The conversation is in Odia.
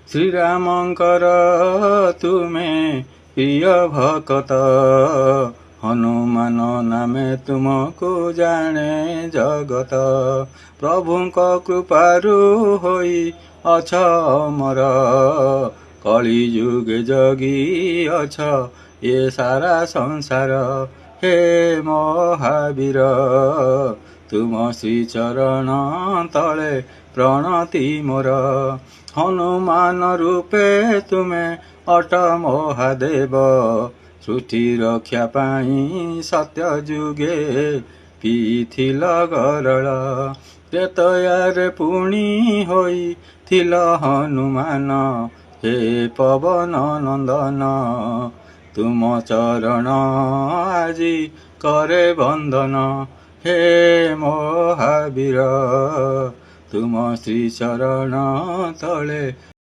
ଶ୍ରୀରାମଙ୍କର ତୁମେ ପ୍ରିୟ ଭକତ, ହନୁମାନ ନାମେ ତୁମକୁ ଜାଣେ ଜଗତ। ପ୍ରଭୁଙ୍କ କୃପାରୁ ହୋଇ ଅଛ ଅମର, କଳି ଯୁଗେ ଜଗି ଅଛ ଏ ସାରା ସଂସାର। ହେ ମହାବୀର, ତୁମ ଶ୍ରୀଚରଣ ତଳେ ପ୍ରଣତି ମୋର। ହନୁମାନ ରୂପେ ତୁମେ ଅଟ ମହାଦେବ, ସୃଷ୍ଟି ରକ୍ଷା ପାଇଁ ସତ୍ୟ ଯୁଗେ ପିଇଥିଲ ଗରଳ। ତ୍ରେତୟାରେ ପୁଣି ହୋଇଥିଲ ହନୁମାନ, ହେ ପବନ ନନ୍ଦନ। ତୁମ ଚରଣ ଆଜି କରେ ବନ୍ଦନ, ହେ ମହାବୀର, ତୁମ ଶ୍ରୀଚରଣ ତଳେ